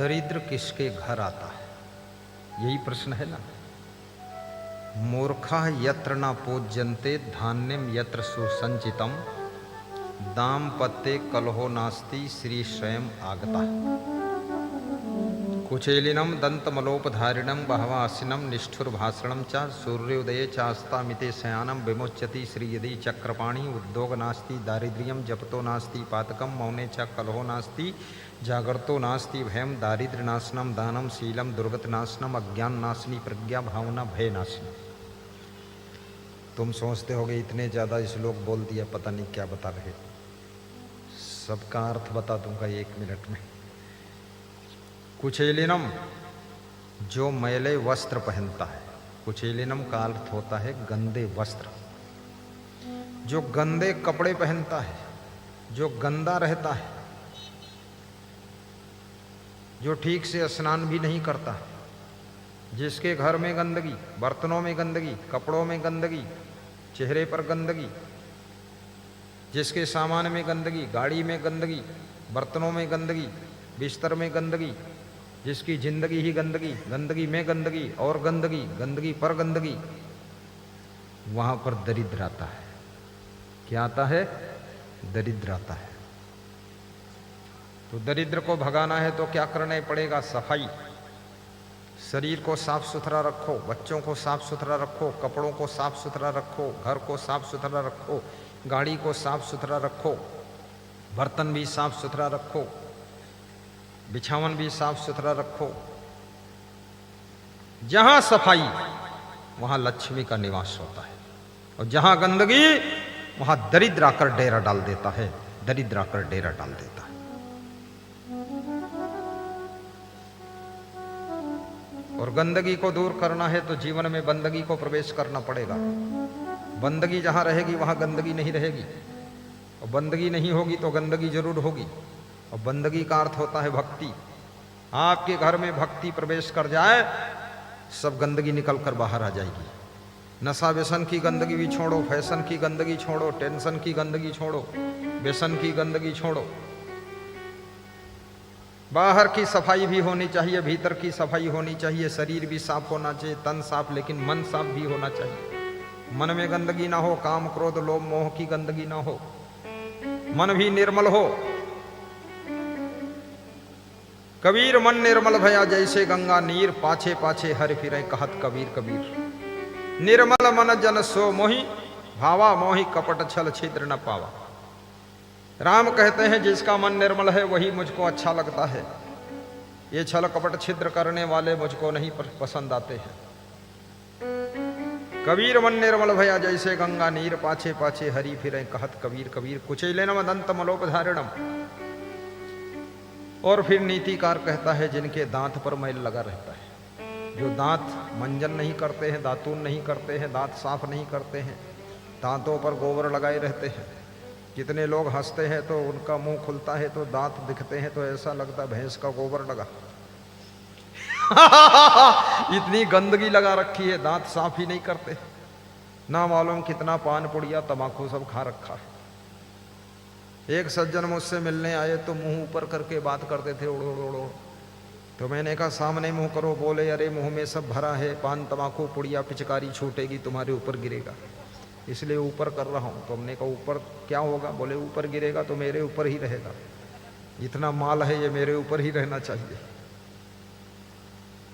दरिद्र किसके घर आता है, यही प्रश्न है ना। मूर्खा यत्र न पूज्यन्ते धान्यम यत्र सुसंचितम दाम्पत्ये कलहो नास्ति श्री स्वयं आगता। कुचेलिनम दंतमलोपधारिणम बहवासिनम निष्ठुरभाषणम च सूर्योदये चास्तामिते शयानम विमुच्यति श्री यदि चक्रपाणि उद्योग नास्ति दारिद्र्यम जपतो नास्ति पातकम मौने च कलहो नास्ति जागरतो नास्ति भयम दारिद्र्य नाशनम दानम शीलम दुर्गत नाशनम अज्ञान नाशनी प्रज्ञा भावना भय नाशनी। तुम सोचते होगे इतने ज़्यादा श्लोक बोल दिया, पता नहीं क्या बता रहे। सबका अर्थ बता दूंगा 1 मिनट में। कुचेलिनम जो मैले वस्त्र पहनता है, कुचेलिनम का अर्थ होता है गंदे वस्त्र। जो गंदे कपड़े पहनता है, जो गंदा रहता है, जो ठीक से स्नान भी नहीं करता, जिसके घर में गंदगी, बर्तनों में गंदगी, कपड़ों में गंदगी, चेहरे पर गंदगी, जिसके सामान में गंदगी, गाड़ी में गंदगी, बर्तनों में गंदगी, बिस्तर में गंदगी, जिसकी जिंदगी ही गंदगी, गंदगी में गंदगी और गंदगी, गंदगी पर गंदगी, वहां पर दरिद्र आता है। क्या आता है? दरिद्र आता है। तो दरिद्र को भगाना है तो क्या करना पड़ेगा? सफाई। शरीर को साफ सुथरा रखो, बच्चों को साफ सुथरा रखो, कपड़ों को साफ सुथरा रखो, घर को साफ सुथरा रखो, गाड़ी को साफ सुथरा रखो, बर्तन भी साफ सुथरा रखो, बिछावन भी साफ सुथरा रखो। जहां सफाई वहां लक्ष्मी का निवास होता है, और जहां गंदगी वहां दरिद्र आकर डेरा डाल देता है, दरिद्र आकर डेरा डाल देता है। और गंदगी को दूर करना है तो जीवन में बंदगी को प्रवेश करना पड़ेगा। बंदगी जहां रहेगी वहां गंदगी नहीं रहेगी, और बंदगी नहीं होगी तो गंदगी जरूर होगी। और बंदगी का अर्थ होता है भक्ति। आपके घर में भक्ति प्रवेश कर जाए, सब गंदगी निकल कर बाहर आ जाएगी। नशा व्यसन की गंदगी भी छोड़ो, फैशन की गंदगी छोड़ो, टेंशन की गंदगी छोड़ो, व्यसन की गंदगी छोड़ो। बाहर की सफाई भी होनी चाहिए, भीतर की सफाई होनी चाहिए, शरीर भी साफ होना चाहिए, तन साफ, लेकिन मन साफ भी होना चाहिए। मन में गंदगी ना हो, काम क्रोध लोभ मोह की गंदगी ना हो, मन भी निर्मल हो। कबीर मन निर्मल भया जैसे गंगा नीर, पाछे पाछे हर फिरे कहत कबीर कबीर। निर्मल मन जन सो मोहि, भावा मोहि कपट छल छिद्र न पावा। राम कहते हैं जिसका मन निर्मल है वही मुझको अच्छा लगता है, ये छल कपट छिद्र करने वाले मुझको नहीं पसंद आते हैं। कबीर मन निर्मल भया जैसे गंगा नीर, पाछे पाछे हरि फिरे कहत कबीर कबीर। कुचेलिनम दंतमलोपधारिणम। और फिर नीतिकार कहता है जिनके दांत पर मैल लगा रहता है, जो दांत मंजन नहीं करते हैं, दातून नहीं करते हैं, दांत साफ नहीं करते हैं, दांतों पर गोबर लगाए रहते हैं। कितने लोग हंसते हैं तो उनका मुंह खुलता है तो दांत दिखते हैं तो ऐसा लगता है भैंस का गोबर लगा। इतनी गंदगी लगा रखी है, दांत साफ ही नहीं करते। ना मालूम कितना पान पुड़िया तमाकू सब खा रखा है। एक सज्जन मुझसे मिलने आए तो मुंह ऊपर करके बात करते थे, उड़ो उड़ो। तो मैंने कहा सामने मुंह करो। बोले अरे मुंह में सब भरा है, पान तमाकू पुड़िया, पिचकारी छूटेगी तुम्हारे ऊपर गिरेगा, इसलिए ऊपर कर रहा हूं। तो हमने कहा ऊपर क्या होगा? बोले ऊपर गिरेगा तो मेरे ऊपर ही रहेगा, इतना माल है ये मेरे ऊपर ही रहना चाहिए।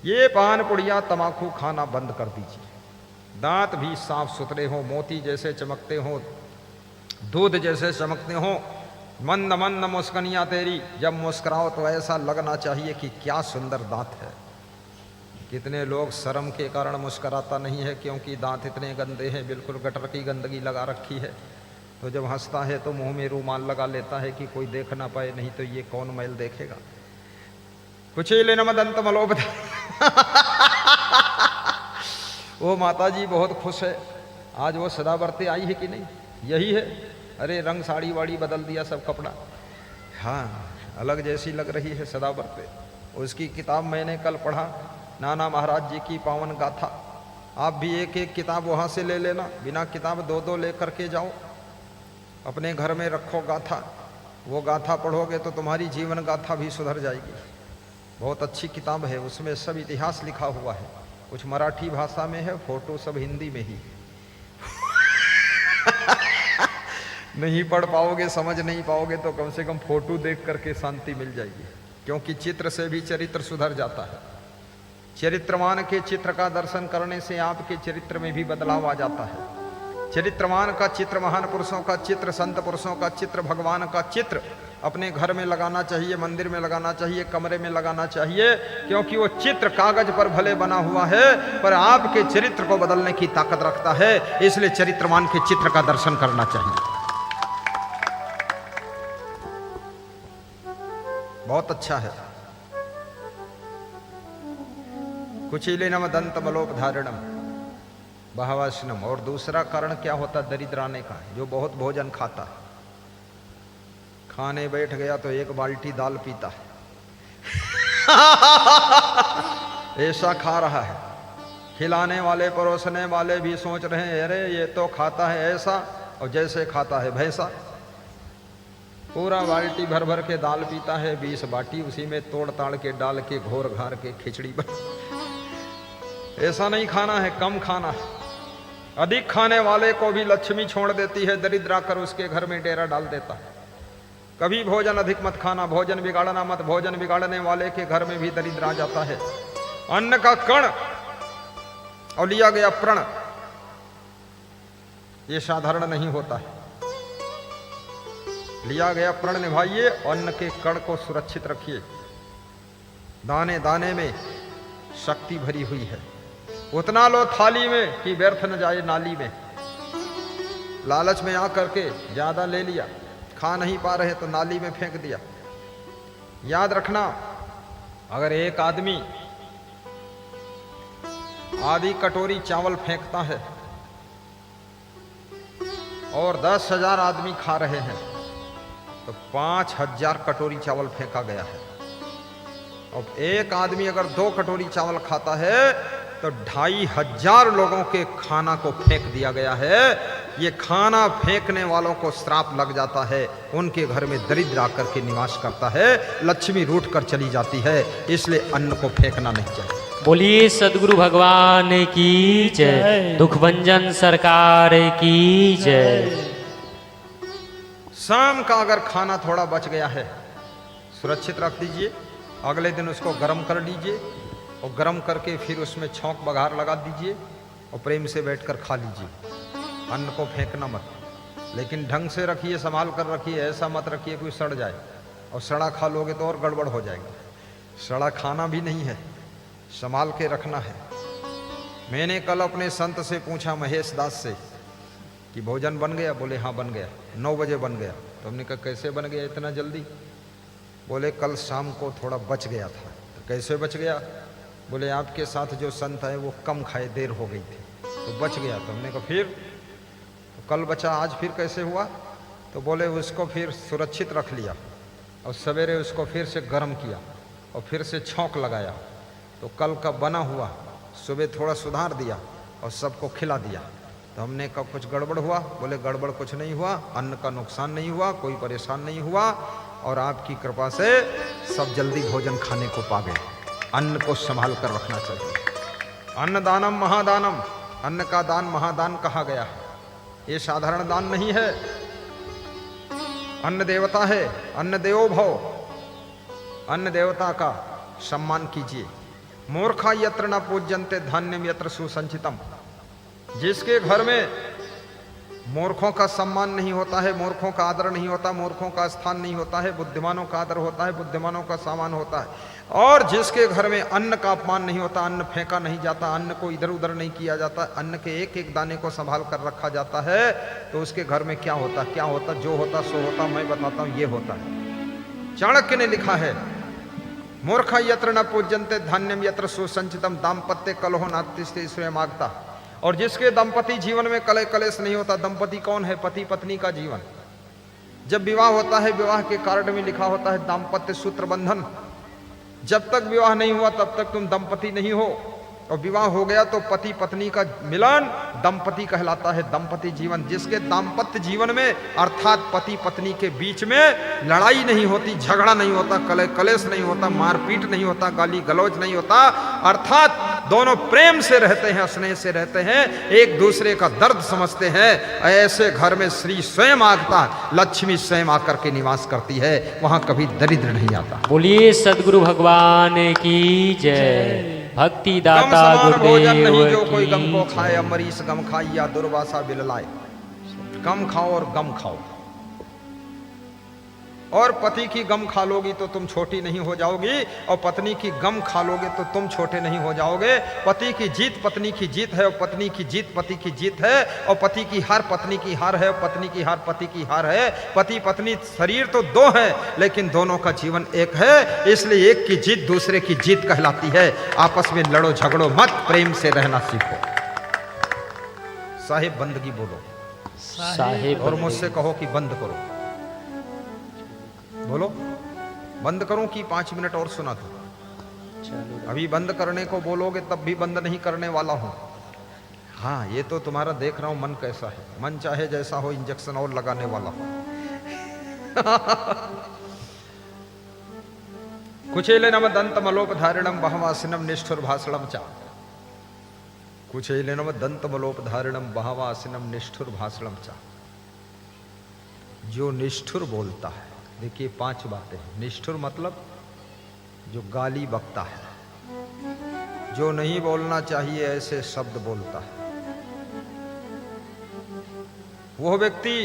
ये पान पुड़िया तमाकू खाना बंद कर दीजिए। दांत भी साफ सुथरे हो, मोती जैसे चमकते हो, दूध जैसे चमकते हो। मंद मंद मुस्कनियां तेरी, जब मुस्कुराओ तो ऐसा लगना चाहिए कि क्या सुंदर दांत है। कितने लोग शर्म के कारण मुस्कुराता नहीं है क्योंकि दांत इतने गंदे हैं, बिल्कुल गटर की गंदगी लगा रखी है। तो जब हंसता है तो मुंह में रूमाल लगा लेता है कि कोई देख ना पाए, नहीं तो ये कौन मैल देखेगा। कुचेलिनम दंतमलोपधारिणम। वो माता जी बहुत खुश है, आज वो सदावर्ती आई है कि नहीं? यही है। अरे रंग साड़ी वाड़ी बदल दिया, सब कपड़ा, हाँ अलग जैसी लग रही है सदावर्ती। उसकी किताब मैंने कल पढ़ा, नाना महाराज जी की पावन गाथा। आप भी एक एक किताब वहाँ से ले लेना, बिना किताब 2-2 लेकर के जाओ, अपने घर में रखो गाथा। वो गाथा पढ़ोगे तो तुम्हारी जीवन गाथा भी सुधर जाएगी। बहुत अच्छी किताब है, उसमें सब इतिहास लिखा हुआ है। कुछ मराठी भाषा में है, फोटो सब हिंदी में ही। नहीं पढ़ पाओगे, समझ नहीं पाओगे तो कम से कम फोटो देख करके शांति मिल जाएगी, क्योंकि चित्र से भी चरित्र सुधर जाता है। चरित्रवान के चित्र का दर्शन करने से आपके चरित्र में भी बदलाव आ जाता है। चरित्रवान का चित्र, महान पुरुषों का चित्र, संत पुरुषों का चित्र, भगवान का चित्र अपने घर में लगाना चाहिए, मंदिर में लगाना चाहिए, कमरे में लगाना चाहिए, क्योंकि वो चित्र कागज पर भले बना हुआ है पर आपके चरित्र को बदलने की ताकत रखता है। इसलिए चरित्रवान के चित्र का दर्शन करना चाहिए। बहुत अच्छा है। कुचीलिनम दंत बलोपधारणम बहवासनम। और दूसरा कारण क्या होता दरिद्र आने का? जो बहुत भोजन खाता है, खाने बैठ गया तो एक बाल्टी दाल पीता है। ऐसा खा रहा है, खिलाने वाले परोसने वाले भी सोच रहे हैं अरे ये तो खाता है ऐसा, और जैसे खाता है भैंसा। पूरा बाल्टी भर भर के दाल पीता है, 20 बाटी उसी में तोड़ ताड़ के डाल के घोर घार के खिचड़ी बन। ऐसा नहीं खाना है, कम खाना है। अधिक खाने वाले को भी लक्ष्मी छोड़ देती है, दरिद्र आकर उसके घर में डेरा डाल देता है। कभी भोजन अधिक मत खाना, भोजन बिगाड़ना मत। भोजन बिगाड़ने वाले के घर में भी दरिद्र आ जाता है। अन्न का कण और लिया गया प्रण ये साधारण नहीं होता है। लिया गया प्रण निभाइए, अन्न के कण को सुरक्षित रखिए। दाने दाने में शक्ति भरी हुई है। उतना लो थाली में कि व्यर्थ न जाए नाली में। लालच में आकर के ज्यादा ले लिया, खा नहीं पा रहे तो नाली में फेंक दिया। याद रखना, अगर एक आदमी आधी कटोरी चावल फेंकता है और 10,000 आदमी खा रहे हैं तो 5,000 कटोरी चावल फेंका गया है। और एक आदमी अगर 2 कटोरी चावल खाता है तो 2,500 लोगों के खाना को फेंक दिया गया है। ये खाना फेंकने वालों को श्राप लग जाता है, उनके घर में दरिद्र आकर के निवास करता है, लक्ष्मी रूठ कर चली जाती है। इसलिए अन्न को फेंकना नहीं चाहिए। बोलिए सदगुरु भगवान की जय, दुखभंजन सरकार की जय। शाम का अगर खाना थोड़ा बच गया है सुरक्षित रख दीजिए, अगले दिन उसको गर्म कर लीजिए और गर्म करके फिर उसमें छौंक बघार लगा दीजिए और प्रेम से बैठकर खा लीजिए। अन्न को फेंकना मत, लेकिन ढंग से रखिए, संभाल कर रखिए। ऐसा मत रखिए कोई सड़ जाए, और सड़ा खा लोगे तो और गड़बड़ हो जाएगा। सड़ा खाना भी नहीं है, संभाल के रखना है। मैंने कल अपने संत से पूछा, महेश दास से, कि भोजन बन गया? बोले हाँ बन गया, 9 बजे बन गया। तो हमने कहा कैसे बन गया इतना जल्दी? बोले कल शाम को थोड़ा बच गया था। तो कैसे बच गया? बोले आपके साथ जो संत है वो कम खाए, देर हो गई थी तो बच गया। तो हमने कहा फिर? तो कल बचा, आज फिर कैसे हुआ? तो बोले उसको फिर सुरक्षित रख लिया और सवेरे उसको फिर से गर्म किया और फिर से छौंक लगाया, तो कल का बना हुआ सुबह थोड़ा सुधार दिया और सबको खिला दिया। तो हमने कहा कुछ गड़बड़ हुआ? बोले गड़बड़ कुछ नहीं हुआ, अन्न का नुकसान नहीं हुआ, कोई परेशान नहीं हुआ, और आपकी कृपा से सब जल्दी भोजन खाने को पा गए। अन्न को संभाल कर रखना चाहिए। अन्नदानम महादानम, अन्न का दान महादान कहा गया है। ये साधारण दान नहीं है, अन्न देवता है। अन्न देवो भव, अन्न देवता का सम्मान कीजिए। मूर्खा यत्र न पूज्यन्ते धान्यम यत्र सुसंचितम। जिसके घर में मूर्खों का सम्मान नहीं होता है, मूर्खों का आदर नहीं होता, मूर्खों का स्थान नहीं होता है, बुद्धिमानों का आदर होता है, बुद्धिमानों का सामान होता है। और जिसके घर में अन्न का अपमान नहीं होता, अन्न फेंका नहीं जाता, अन्न को इधर उधर नहीं किया जाता, अन्न के एक एक दाने को संभाल कर रखा जाता है, तो उसके घर में क्या होता? क्या होता? जो होता सो होता, मैं बताता हूं, ये होता है। चाणक्य ने लिखा है, मूर्खा यत्र न पूज्यन्ते धान्यम यत्र सुसंचितम दाम्पत्य कलहो नास्ति स्वयं मागता। और जिसके दंपति जीवन में कलह कलेश नहीं होता, दंपति कौन है? पति पत्नी का जीवन। जब विवाह होता है, विवाह के कार्ड में लिखा होता है दाम्पत्य सूत्र बंधन। जब तक विवाह नहीं हुआ तब तक तुम दंपति नहीं हो। और विवाह हो गया तो पति पत्नी का मिलन दंपति कहलाता है, दंपति जीवन। जिसके दाम्पत्य जीवन में अर्थात पति पत्नी के बीच में लड़ाई नहीं होती, झगड़ा नहीं होता, कलेश नहीं होता, मारपीट नहीं होता, गाली गलौज नहीं होता, अर्थात दोनों प्रेम से रहते हैं, स्नेह से रहते हैं, एक दूसरे का दर्द समझते हैं, ऐसे घर में श्री स्वयं आता, लक्ष्मी स्वयं आकर के निवास करती है, वहां कभी दरिद्र नहीं आता। बोलिए सदगुरु भगवान की जय। भक्ति दाता भोजन नहीं जो गुरुदेव कोई गम को की खाए, जय। अमरीश गम खाई या दुर्वासा बिललाए। गम खाओ और गम खाओ, और पति की गम खा लोगी तो तुम छोटी नहीं हो जाओगी, और पत्नी की गम खा लोगे तो तुम छोटे नहीं हो जाओगे। पति की जीत पत्नी की जीत है, और पत्नी की जीत पति की जीत है, और पति की हार पत्नी की हार है, और पत्नी की हार पति की हार है। पति पत्नी शरीर तो दो है, लेकिन दोनों का जीवन एक है, इसलिए एक की जीत दूसरे की जीत कहलाती है। आपस में लड़ो झगड़ो मत, प्रेम से रहना सीखो। साहिब बंदगी बोलो, साहेब और मुझसे कहो कि बंद करो। बोलो बंद करूं कि 5 मिनट और सुना दो? चलो अभी बंद करने को बोलोगे तब भी बंद नहीं करने वाला हूं। हाँ, ये तो तुम्हारा देख रहा हूं मन कैसा है। मन चाहे जैसा हो, इंजेक्शन और लगाने वाला हो। कुचेलेनम दंत मलोपधारिणम बहवासिनम निष्ठुर भाषणम चा। कुचेलेनम दंत मलोपधारिणम बहवासिनम निष्ठुर भाषणम चा। जो निष्ठुर बोलता है, देखिए 5 बातें हैं। निष्ठुर मतलब जो गाली बकता है, जो नहीं बोलना चाहिए ऐसे शब्द बोलता है, वो व्यक्ति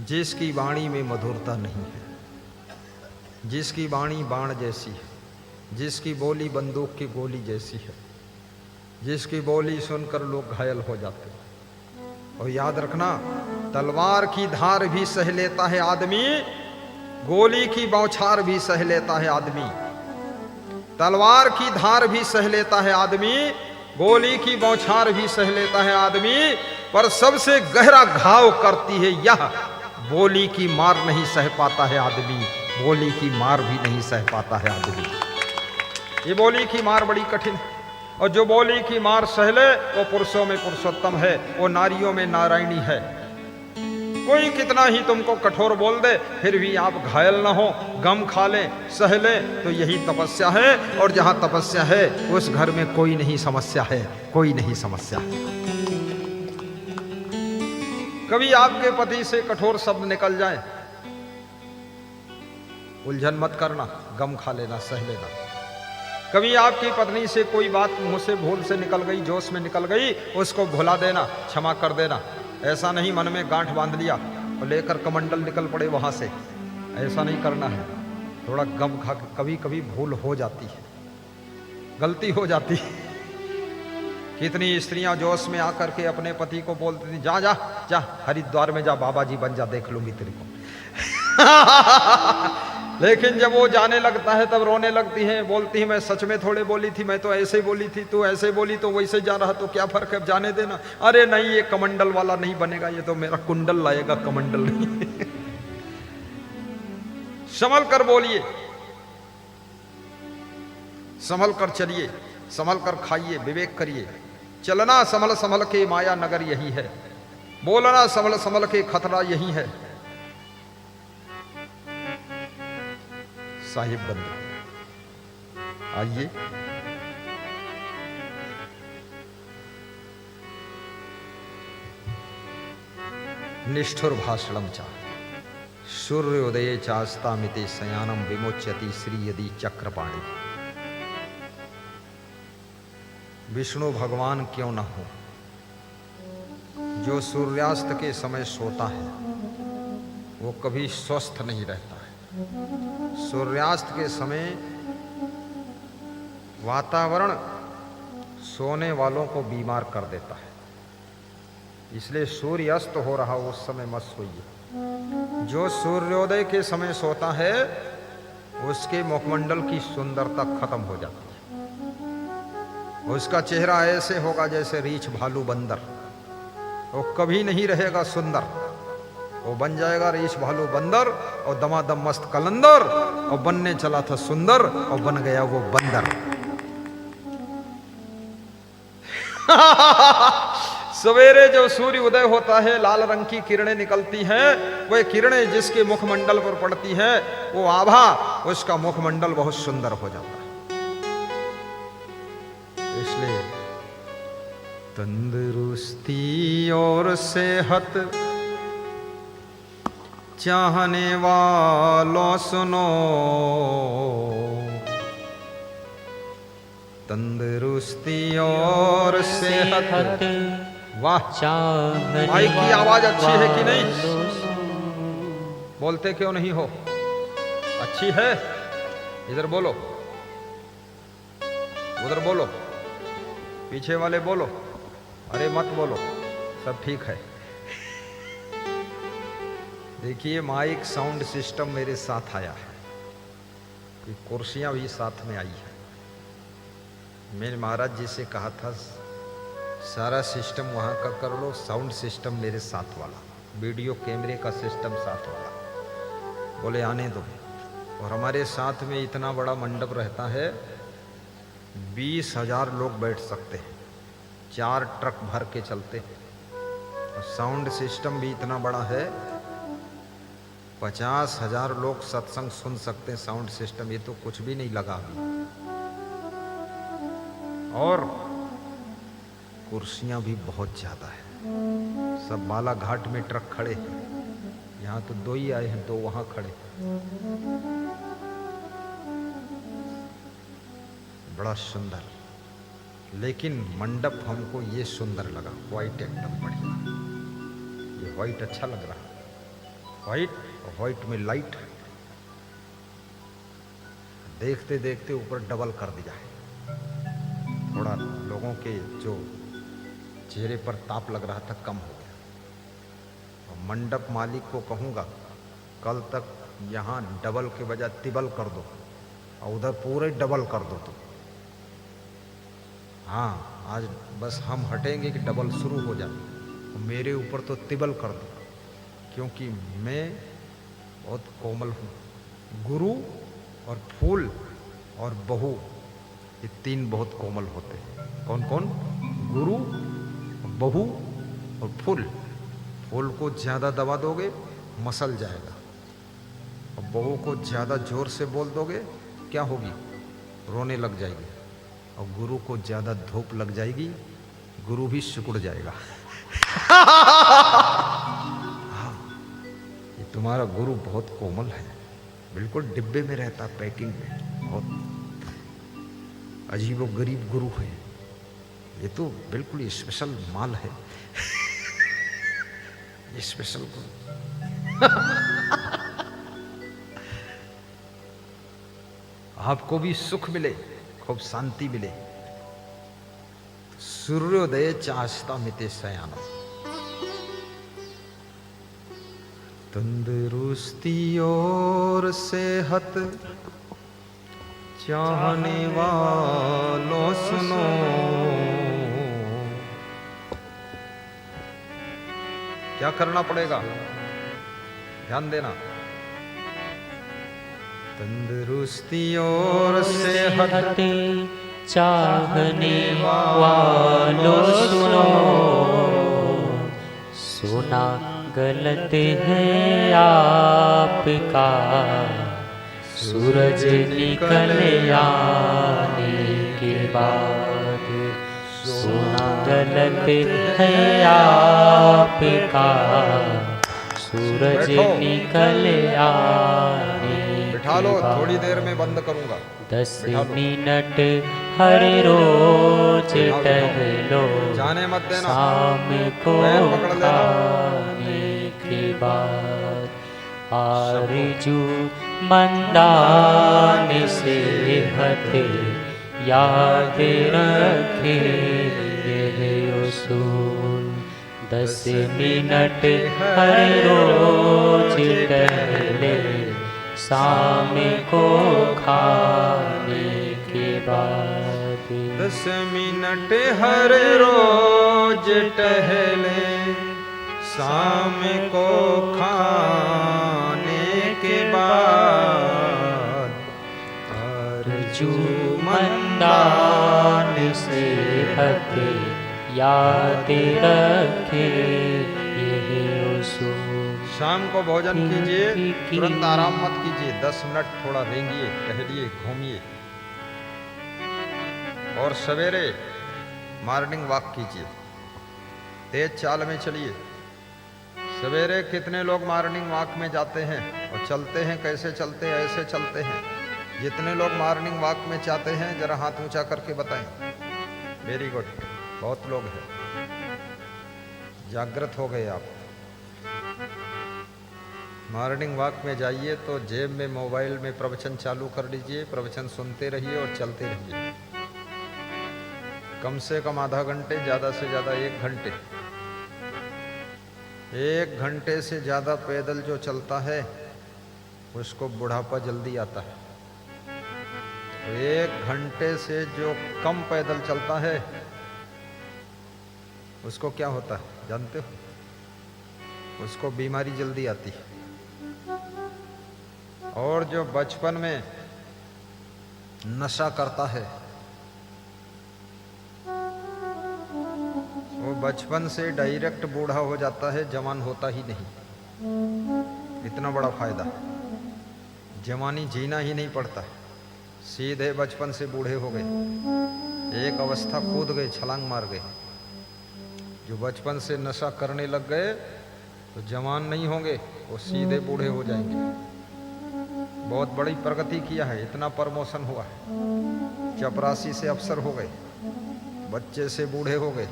जिसकी वाणी में मधुरता नहीं है, जिसकी वाणी बाण जैसी है, जिसकी बोली बंदूक की गोली जैसी है, जिसकी बोली सुनकर लोग घायल हो जाते हैं। और याद रखना, तलवार की धार भी सह लेता है आदमी, गोली की बौछार भी सह लेता है आदमी। तलवार की धार भी सह लेता है आदमी, गोली की बौछार भी सह लेता है आदमी, पर सबसे गहरा घाव करती है यह, बोली की मार नहीं सह पाता है आदमी। बोली की मार भी नहीं सह पाता है आदमी। ये बोली की मार बड़ी कठिन है, और जो बोली की मार सहले वो पुरुषों में पुरुषोत्तम है, वो नारियों में नारायणी है। कोई कितना ही तुमको कठोर बोल दे, फिर भी आप घायल ना हो, गम खा लें, सह लें, तो यही तपस्या है। और जहां तपस्या है उस घर में कोई नहीं समस्या है, कोई नहीं समस्या है। कभी आपके पति से कठोर शब्द निकल जाए, उलझन मत करना, गम खा लेना, सह लेना। कभी आपकी पत्नी से कोई बात मुंह से भूल से निकल गई, जोश में निकल गई, उसको भुला देना, क्षमा कर देना। ऐसा नहीं मन में गांठ बांध लिया और लेकर कमंडल निकल पड़े वहां से, ऐसा नहीं करना है। थोड़ा गम खा, कभी कभी भूल हो जाती है, गलती हो जाती है। कितनी स्त्रियां जोश में आकर के अपने पति को बोलती थी, जा जा जा हरिद्वार में जा, बाबा जी बन जा, देख लूंगी तेरे को। लेकिन जब वो जाने लगता है तब रोने लगती है, बोलती है मैं सच में थोड़े बोली थी, मैं तो ऐसे बोली थी, तू ऐसे बोली तो वैसे जा रहा, तो क्या फर्क है, जाने देना। अरे नहीं, ये कमंडल वाला नहीं बनेगा, ये तो मेरा कुंडल लाएगा, कमंडल नहीं। संभल कर बोलिए, संभल कर चलिए, संभल कर खाइए, विवेक करिए। चलना संभल संभल के माया नगर यही है, बोलना संभल संभल के खतरा यही है। साहिब बंदे आइए, निष्ठुर भाषणम चा सूर्योदये चास्तामिते शयानम विमोच्यति श्री यदि चक्रपाणी। विष्णु भगवान क्यों न हो, जो सूर्यास्त के समय सोता है वो कभी स्वस्थ नहीं रहता है। सूर्यास्त के समय वातावरण सोने वालों को बीमार कर देता है, इसलिए सूर्य अस्त हो रहा उस समय मत सोइए। जो सूर्योदय के समय सोता है उसके मुखमंडल की सुंदरता खत्म हो जाती है। उसका चेहरा ऐसे होगा जैसे रीछ भालू बंदर, वो कभी नहीं रहेगा सुंदर, वो बन जाएगा रीछ भालू बंदर और दमादम मस्त कलंदर, और बनने चला था सुंदर और बन गया वो बंदर। सवेरे जो सूर्य उदय होता है, लाल रंग की किरणें निकलती हैं, वह किरणें जिसके मुखमंडल पर पड़ती हैं, वो आभा उसका मुखमंडल बहुत सुंदर हो जाता है। इसलिए तंदुरुस्ती और सेहत चाहने वालों सुनो, तंदुरुस्ती और सेहत। वाह, माइक की आवाज अच्छी है कि नहीं? बोलते क्यों नहीं हो? अच्छी है? इधर बोलो, उधर बोलो, पीछे वाले बोलो, अरे मत बोलो, सब ठीक है। देखिए, माइक साउंड सिस्टम मेरे साथ आया है, ये कुर्सियां भी साथ में आई है। मैंने महाराज जी से कहा था सारा सिस्टम वहाँ का कर लो, साउंड सिस्टम मेरे साथ वाला, वीडियो कैमरे का सिस्टम साथ वाला। बोले आने दो। और हमारे साथ में इतना बड़ा मंडप रहता है, 20,000 लोग बैठ सकते हैं, 4 ट्रक भर के चलते हैं। और साउंड सिस्टम भी इतना बड़ा है, 50,000 लोग सत्संग सुन सकते हैं साउंड सिस्टम। ये तो कुछ भी नहीं लगा अभी। और कुर्सियां भी बहुत ज्यादा है, सब बालाघाट में ट्रक खड़े हैं, यहाँ तो 2 ही आए हैं, 2 वहां खड़े। बड़ा सुंदर, लेकिन मंडप हमको ये सुंदर लगा, व्हाइट एकदम बढ़िया। ये व्हाइट अच्छा लग रहा, व्हाइट और व्हाइट में लाइट, देखते देखते ऊपर डबल कर दिया है। थोड़ा लोगों के जो चेहरे पर ताप लग रहा था कम हो गया। और मंडप मालिक को कहूँगा कल तक यहाँ डबल के बजाय तिबल कर दो, और उधर पूरे डबल कर दो। तो हाँ, आज बस हम हटेंगे कि डबल शुरू हो जाए। मेरे ऊपर तो तिबल कर दो, क्योंकि मैं बहुत कोमल हूँ। गुरु और फूल और बहू, ये 3 बहुत कोमल होते हैं। कौन कौन? गुरु, बहू और फूल। फूल को ज्यादा दबा दोगे मसल जाएगा, और बहू को ज्यादा जोर से बोल दोगे क्या होगी? रोने लग जाएगी। और गुरु को ज्यादा धूप लग जाएगी, गुरु भी सिकुड़ जाएगा। हाँ, ये तुम्हारा गुरु बहुत कोमल है, बिल्कुल डिब्बे में रहता, पैकिंग में, बहुत अजीबो गरीब गुरु है। ये तो बिल्कुल स्पेशल माल है। ये स्पेशल गुरु। आपको भी सुख मिले, खूब शांति मिले। सूर्योदय चाहता मिते सयानो, तंदुरुस्ती और सेहत चाहने वालों सुनो। क्या करना पड़ेगा? ध्यान देना। तंदुरुस्ती और सेहत चाहने वालों सुनो, सुना गलत है आपका, सूरज निकल आने के बाद। सुना गलत है आपका, सूरज निकल आने बिठा लो, थोड़ी देर में बंद करूंगा। 10 मिनट हर रोज टहलो, जाने मत देना, शाम को पैर पकड़ लेना। खाने के बाद आरजू मंदान सेहत याद रखे यह उसूल। 10 मिनट हर रोज टहले, शाम को खाने के बाद। 10 मिनट हर रोज टहले, शाम को खाने के बाद। आरजू मंदान सेहत याते रखे ये सो। शाम को भोजन कीजिए, तुरंत आराम मत कीजिए, 10 मिनट थोड़ा रेंगिए, टहलिए, घूमिए और सवेरे मॉर्निंग वॉक कीजिए, तेज चाल में चलिए। सवेरे कितने लोग मॉर्निंग वॉक में जाते हैं और चलते हैं, कैसे चलते हैं? ऐसे चलते हैं। जितने लोग मॉर्निंग वॉक में चाहते हैं जरा हाथ ऊंचा करके बताएं। वेरी गुड, बहुत लोग हैं, जागृत हो गए आप। मॉर्निंग वॉक में जाइए तो जेब में मोबाइल में प्रवचन चालू कर लीजिए, प्रवचन सुनते रहिए और चलते रहिए। कम से कम आधा घंटे, ज़्यादा से ज़्यादा 1 घंटे। 1 घंटे से ज़्यादा पैदल जो चलता है उसको बुढ़ापा जल्दी आता है। 1 घंटे से जो कम पैदल चलता है उसको क्या होता है जानते हो? उसको बीमारी जल्दी आती है। और जो बचपन में नशा करता है वो बचपन से डायरेक्ट बूढ़ा हो जाता है, जवान होता ही नहीं। इतना बड़ा फायदा, जवानी जीना ही नहीं पड़ता, सीधे बचपन से बूढ़े हो गए, एक अवस्था कूद गए, छलांग मार गए। जो बचपन से नशा करने लग गए तो जवान नहीं होंगे, वो सीधे बूढ़े हो जाएंगे। बहुत बड़ी प्रगति किया है, इतना प्रमोशन हुआ है। चपरासी से अफसर हो गए, बच्चे से बूढ़े हो गए,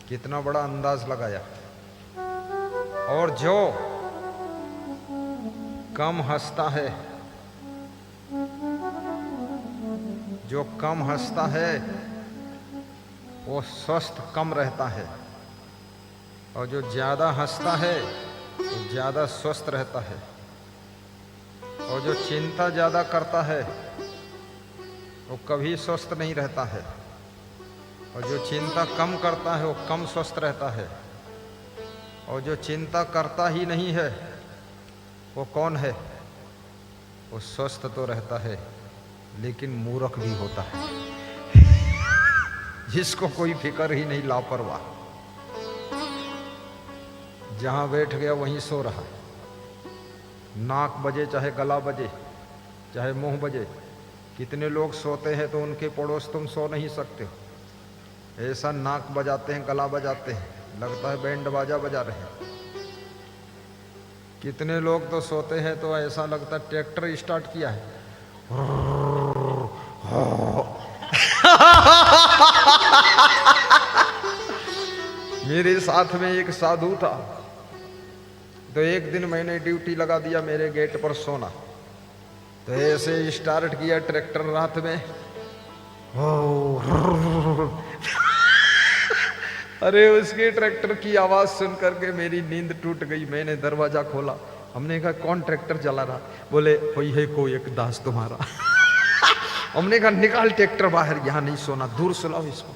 कितना बड़ा अंदाज लगाया। और जो कम हंसता है, जो कम हंसता है वो स्वस्थ कम रहता है, और जो ज्यादा हंसता है वो ज्यादा स्वस्थ रहता है। और जो चिंता ज्यादा करता है वो कभी स्वस्थ नहीं रहता है, और जो चिंता कम करता है वो कम स्वस्थ रहता है। और जो चिंता करता ही नहीं है वो कौन है? वो स्वस्थ तो रहता है लेकिन मूर्ख भी होता है, जिसको कोई फिक्र ही नहीं, लापरवाह, जहां बैठ गया वहीं सो रहा। नाक बजे चाहे गला बजे चाहे मुंह बजे। कितने लोग सोते हैं तो उनके पड़ोस तुम सो नहीं सकते हो, ऐसा नाक बजाते हैं, गला बजाते हैं, लगता है बैंड बाजा बजा रहे हैं। कितने लोग तो सोते हैं तो ऐसा लगता है ट्रैक्टर स्टार्ट किया है। मेरे साथ में एक साधु था, तो एक दिन मैंने ड्यूटी लगा दिया मेरे गेट पर सोना, तो ऐसे स्टार्ट किया ट्रैक्टर रात में। अरे उसके ट्रैक्टर की आवाज सुन करके मेरी नींद टूट गई। मैंने दरवाजा खोला, हमने कहा कौन ट्रैक्टर चला रहा? बोले कोई है, कोई एक दास तुम्हारा। हमने कहा निकाल ट्रैक्टर बाहर, यहाँ नहीं सोना, दूर सुलाओ इसको।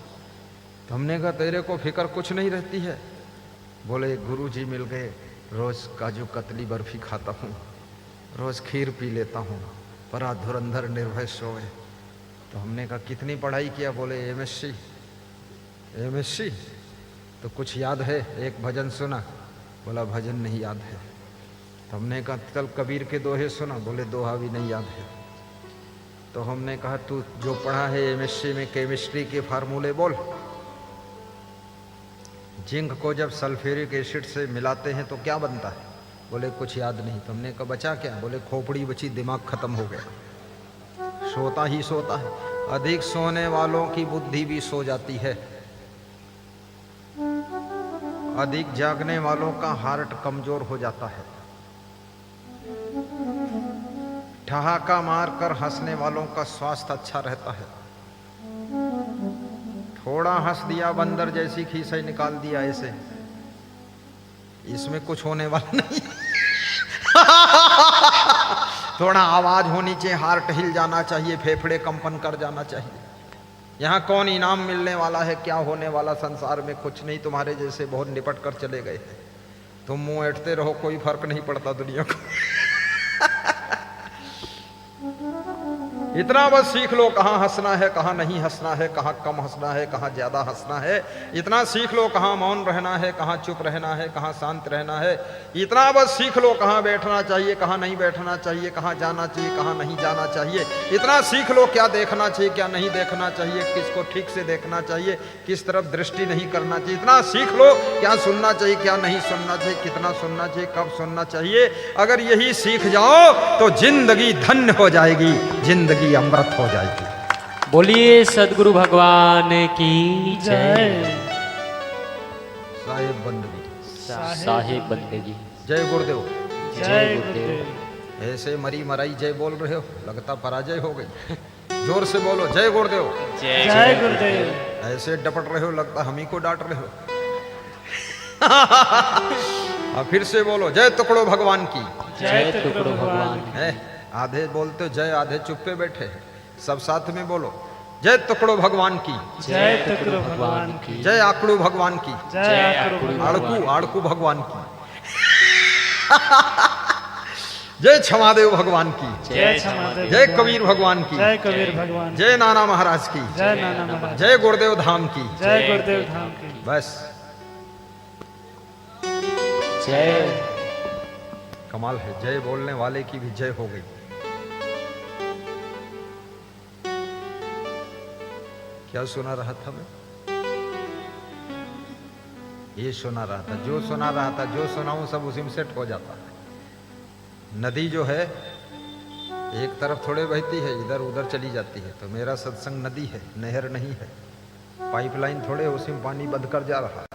तो हमने कहा तेरे को फिक्र कुछ नहीं रहती है? बोले गुरुजी मिल गए, रोज काजू कतली बर्फी खाता हूँ, रोज खीर पी लेता हूँ, परा धुरंधर निर्भय सोए। तो हमने कहा कितनी पढ़ाई किया? बोले एमएससी। एमएससी तो कुछ याद है? एक भजन सुना? बोला भजन नहीं याद है। तो हमने कहा कल कबीर के दोहे सुना? बोले दोहा भी नहीं याद है। तो हमने कहा तू जो पढ़ा है एमएससी में केमिस्ट्री के फार्मूले बोल। जिंक को जब सल्फ्यूरिक एसिड से मिलाते हैं तो क्या बनता है? बोले कुछ याद नहीं। तो हमने कहा बचा क्या? बोले खोपड़ी बची, दिमाग खत्म हो गया। सोता ही सोता है। अधिक सोने वालों की बुद्धि भी सो जाती है, अधिक जागने वालों का हार्ट कमजोर हो जाता है, ठहाका मारकर हंसने वालों का स्वास्थ्य अच्छा रहता है। थोड़ा हंस दिया, बंदर जैसी खीसे निकाल दिया ऐसे, इसमें कुछ होने वाला नहीं। थोड़ा आवाज होनी चाहिए, हार्ट हिल जाना चाहिए, फेफड़े कंपन कर जाना चाहिए। यहाँ कौन इनाम मिलने वाला है, क्या होने वाला संसार में? कुछ नहीं। तुम्हारे जैसे बहुत निपट कर चले गए हैं, तुम मुंह ऐंठते रहो, कोई फर्क नहीं पड़ता दुनिया को। इतना बस सीख लो कहाँ हंसना है कहाँ नहीं हंसना है, कहाँ कम हंसना है कहाँ ज्यादा हंसना है। इतना सीख लो कहाँ मौन रहना है कहाँ चुप रहना है, कहाँ शांत रहना है। इतना बस सीख लो कहाँ बैठना चाहिए कहाँ नहीं बैठना चाहिए, कहाँ जाना चाहिए कहाँ नहीं जाना चाहिए। इतना सीख लो क्या देखना चाहिए क्या नहीं देखना चाहिए, किसको ठीक से देखना चाहिए किस तरफ दृष्टि नहीं करना चाहिए। इतना सीख लो क्या सुनना चाहिए क्या नहीं सुनना चाहिए, कितना सुनना चाहिए कब सुनना चाहिए। अगर यही सीख जाओ तो जिंदगी धन्य हो जाएगी, जिंदगी अमृत हो जाएगी। बोलिए सदगुरु भगवान की जय। साहेब बंदगी साहेब बंदगी। जय गुरुदेव। जय गुरुदेव। ऐसे मरी मराई जय बोल रहे हो, लगता पराजय हो गई। जोर से बोलो जय गुरुदेव। जय गुरुदेव। ऐसे डपट रहे हो लगता हम ही को डांट रहे हो। और फिर से बोलो जय टुकड़ो भगवान की। जय टुकड़ो भगवान। है आधे बोलते हो जय आधे चुप पे बैठे, सब साथ में बोलो जय टुकड़ो भगवान की। जय टुकड़ो भगवान की। जय आकड़ू भगवान की। जय आकड़ू आड़कू आड़कू भगवान की। जय क्षमादेव भगवान की। जय क्षमादेव। जय कबीर भगवान की। जय कबीर भगवान। जय नाना महाराज की। जय नाना महाराज। जय गुरुदेव धाम की। जय गुरुदेव धाम की। बस जय। कमाल है, जय बोलने वाले की भी जय हो गई। क्या सुना रहा था मैं? ये सुना रहा था, जो सुना रहा था, जो सुनाऊं सब उसी में सेट हो जाता है। नदी जो है एक तरफ थोड़े बहती है, इधर उधर चली जाती है। तो मेरा सत्संग नदी है, नहर नहीं है। पाइपलाइन थोड़े उसी में पानी बंद कर जा रहा है।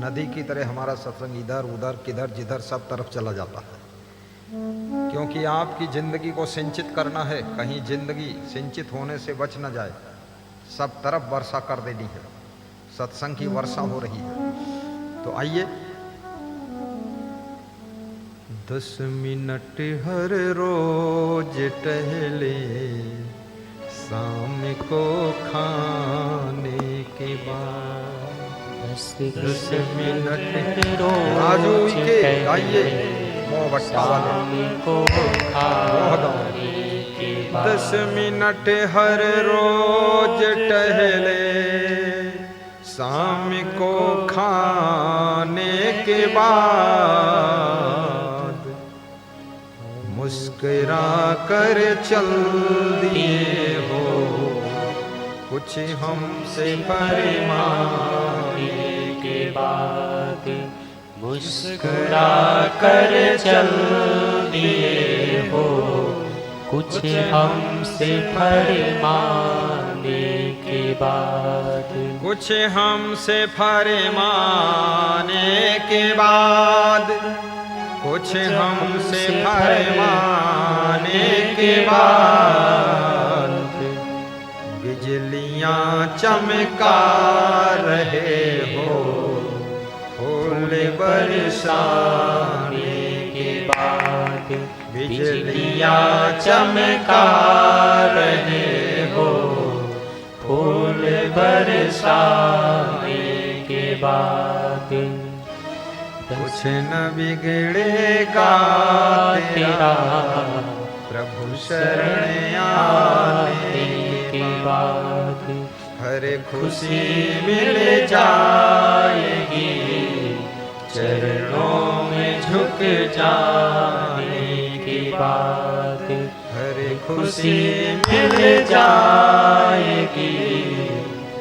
नदी की तरह हमारा सत्संग इधर उधर किधर जिधर सब तरफ चला जाता है। क्योंकि आपकी जिंदगी को सिंचित करना है, कहीं जिंदगी सिंचित होने से बच न जाए। सब तरफ वर्षा कर देनी है, सत्संग की वर्षा हो रही है। तो आइए 10 मिनट हर रोज टहले, शाम को खाने के बाद 10 मिनट राजू के आइए मोहब्बता वाले को खाने के बाद 10 मिनट हर रोज टहले, शाम को खाने के बाद मुस्कुरा कर चल दिए हो, कुछ हमसे फरमाने के बाद मुस्कुरा कर चल दिए हो, कुछ हमसे फरमाने के बाद। कुछ हमसे फरमाने के बाद, कुछ हमसे फरमाने के बाद बिजलियां चमका रहे हो, फूल बरसाने के बाद बिजलियां चमका रहे हो, फूल बरसाने के बाद कुछ न बिगड़ेगा तेरा प्रभु शरण आने के बाद। हर खुशी मिल जाएगी, चरणों में झुक जाने के बाद हर खुशी मिल जाएगी,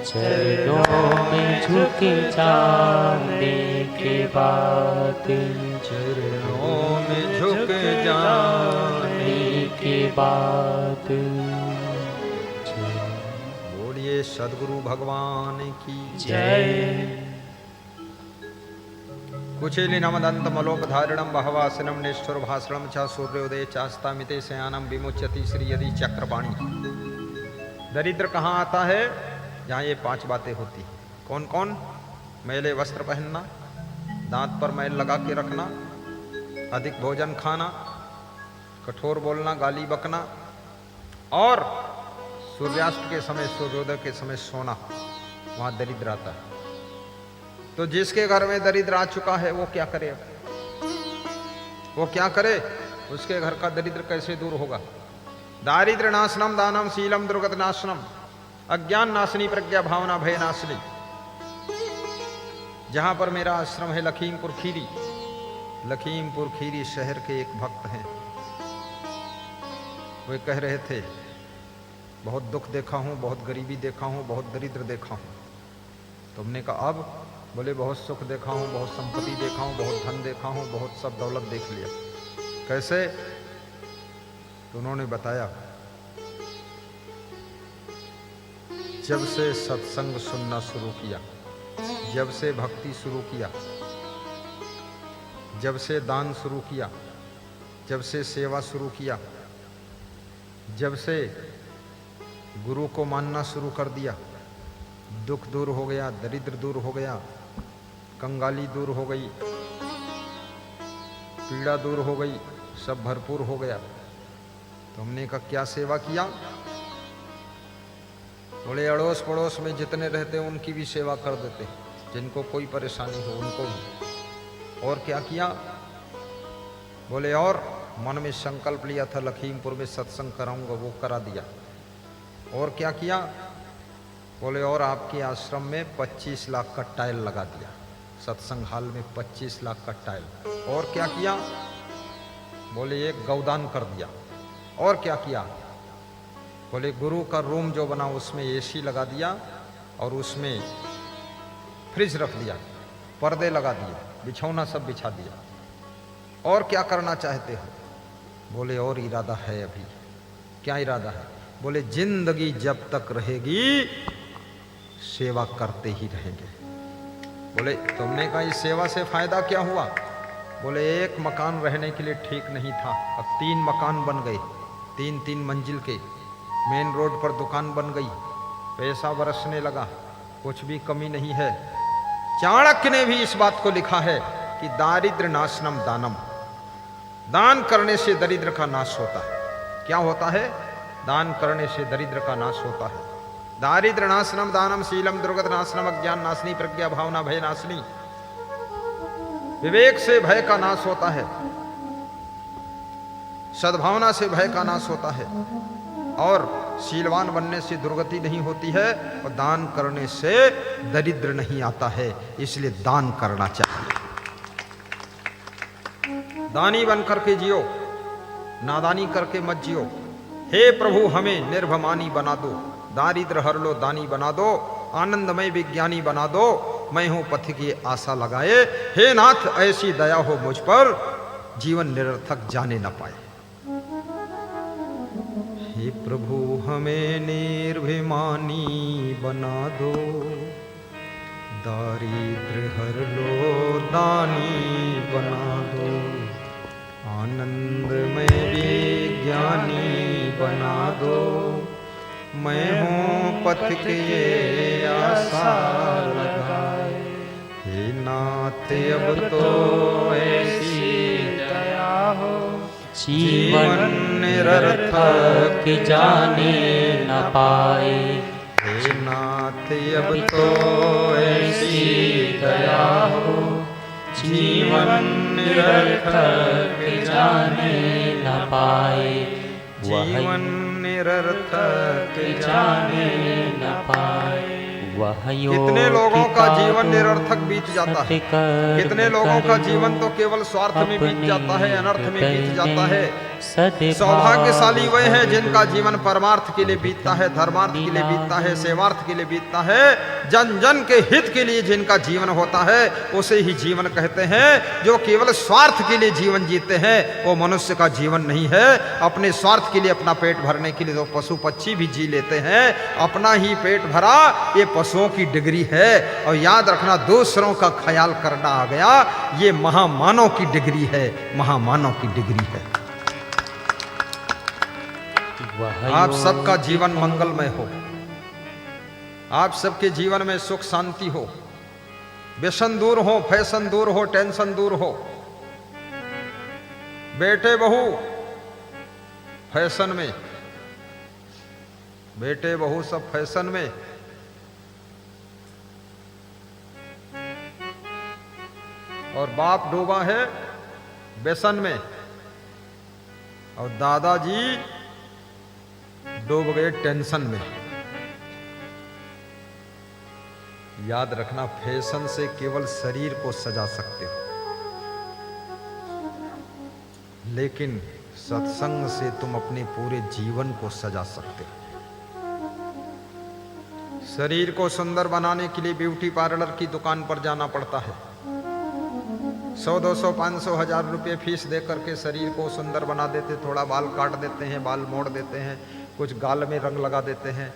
चरणों में झुक जाने के बाद। चरणों में झुक जाने के बाद बोलिए सद्गुरु भगवान की जय। कुचेलिनमदन्तमलोकधारिणं बहवासनं निष्ठुरभाषणं च सूर्योदये चास्तामिते शयानं विमुच्यति श्री यदि चक्रपाणि। दरिद्र कहाँ आता है? जहाँ ये 5 बातें होती हैं। कौन कौन? मैले वस्त्र पहनना, दांत पर मैल लगा के रखना, अधिक भोजन खाना, कठोर बोलना, गाली बकना और सूर्यास्त के समय सूर्योदय के समय सोना। वहाँ दरिद्र आता है। तो जिसके घर में दरिद्र आ चुका है वो क्या करे? अब वो क्या करे? उसके घर का दरिद्र कैसे दूर होगा? दारिद्र्य नाशनम दानम शीलम दुर्गत नाशनम, अज्ञान नाशनी प्रज्ञा भावना भय नाशनी। जहां पर मेरा आश्रम है लखीमपुर खीरी, लखीमपुर खीरी शहर के एक भक्त हैं, वे कह रहे थे बहुत दुख देखा हूं, बहुत गरीबी देखा हूं, बहुत दरिद्र देखा हूं। तुमने कहा अब? बोले बहुत सुख देखा हूं, बहुत संपत्ति देखा हूं, बहुत धन देखा हूं, बहुत सब दौलत देख लिया। कैसे? तो उन्होंने बताया जब से सत्संग सुनना शुरू किया, जब से भक्ति शुरू किया, जब से दान शुरू किया, जब से सेवा शुरू किया, जब से गुरु को मानना शुरू कर दिया, दुख दूर हो गया, दरिद्र दूर हो गया, कंगाली दूर हो गई, पीड़ा दूर हो गई, सब भरपूर हो गया। तो हमने कहा क्या सेवा किया? बोले अड़ोस पड़ोस में जितने रहते हैं उनकी भी सेवा कर देते, जिनको कोई परेशानी हो उनको भी। और क्या किया? बोले और मन में संकल्प लिया था लखीमपुर में सत्संग कराऊंगा, वो करा दिया। और क्या किया? बोले और आपके आश्रम में 25 लाख का टाइल लगा दिया, सत्संग हाल में 25 लाख का टाइल। और क्या किया? बोले एक गौदान कर दिया। और क्या किया? बोले गुरु का रूम जो बना उसमें एसी लगा दिया और उसमें फ्रिज रख दिया, पर्दे लगा दिए, बिछौना सब बिछा दिया। और क्या करना चाहते हो? बोले और इरादा है अभी। क्या इरादा है? बोले जिंदगी जब तक रहेगी सेवा करते ही रहेंगे। बोले तुमने कहा इस सेवा से फायदा क्या हुआ? बोले एक मकान रहने के लिए ठीक नहीं था, अब 3 मकान बन गए, 3-3 मंजिल के, मेन रोड पर दुकान बन गई, पैसा बरसने लगा, कुछ भी कमी नहीं है। चाणक्य ने भी इस बात को लिखा है कि दारिद्र्य नाशनम दानम, दान करने से दरिद्र का नाश होता है। क्या होता है? दान करने से दरिद्र का नाश होता है। दारिद्र्य नाशनम दानम शीलम दुर्गत नाशनम, अज्ञान नाशनी प्रज्ञा भावना भय नाशनी। विवेक से भय का नाश होता है, सद्भावना से भय का नाश होता है, और शीलवान बनने से दुर्गति नहीं होती है, और दान करने से दरिद्र नहीं आता है। इसलिए दान करना चाहिए। दानी बन करके जियो, नादानी करके मत जियो। हे प्रभु हमें निर्भमानी बना दो, दारिद्र हर लो दानी बना दो, आनंदमय विज्ञानी बना दो, मैं हूं पथ की आशा लगाए। हे नाथ ऐसी दया हो मुझ पर, जीवन निरर्थक जाने न पाए। हे प्रभु हमें निर्भिमानी बना दो, दारिद्र हर लो दानी बना दो, आनंदमय विज्ञानी बना दो, मैं हूँ पथ के आशा लगाए। हे नाथ अब तो ऐसी दया हो, जीवन निरर्थक जाने न पाए। हे नाथ अब तो ऐसी दया हो, जीवन निरर्थक जाने न पाए। जीवन निरर्थक जाने न पाए। कितने लोगों का जीवन निरर्थक बीत जाता है, कितने लोगों का जीवन तो केवल स्वार्थ में बीत जाता है, अनर्थ में बीत जाता है। सौभाग्यशाली वे हैं जिनका जीवन परमार्थ के लिए बीतता है, धर्मार्थ के लिए बीतता है, सेवार्थ के लिए बीतता है, जन जन के हित के लिए जिनका जीवन होता है, उसे ही जीवन कहते हैं। जो केवल स्वार्थ के लिए जीवन जीते हैं वो मनुष्य का जीवन नहीं है। अपने स्वार्थ के लिए, अपना पेट भरने के लिए तो पशु पक्षी भी जी लेते हैं, अपना ही पेट भरा ये पशुओं की डिग्री है। और याद रखना, दूसरों का ख्याल करना आ गया, ये महामानव की डिग्री है, महामानव की डिग्री है। आप सबका जीवन मंगलमय हो, आप सबके जीवन में सुख शांति हो, व्यसन दूर हो, फैशन दूर हो, टेंशन दूर हो। बेटे बहू फैशन में, बेटे बहू सब फैशन में, और बाप डूबा है व्यसन में, और दादाजी डूब गए टेंशन में। याद रखना, फैशन से केवल शरीर को सजा सकते हो, लेकिन सत्संग से तुम अपने पूरे जीवन को सजा सकते हो। शरीर को सुंदर बनाने के लिए ब्यूटी पार्लर की दुकान पर जाना पड़ता है। 100, 200, 500, 1000 रुपये फीस दे करके शरीर को सुंदर बना देते, थोड़ा बाल काट देते हैं, बाल मोड़ देते हैं, कुछ गाल में रंग लगा देते हैं,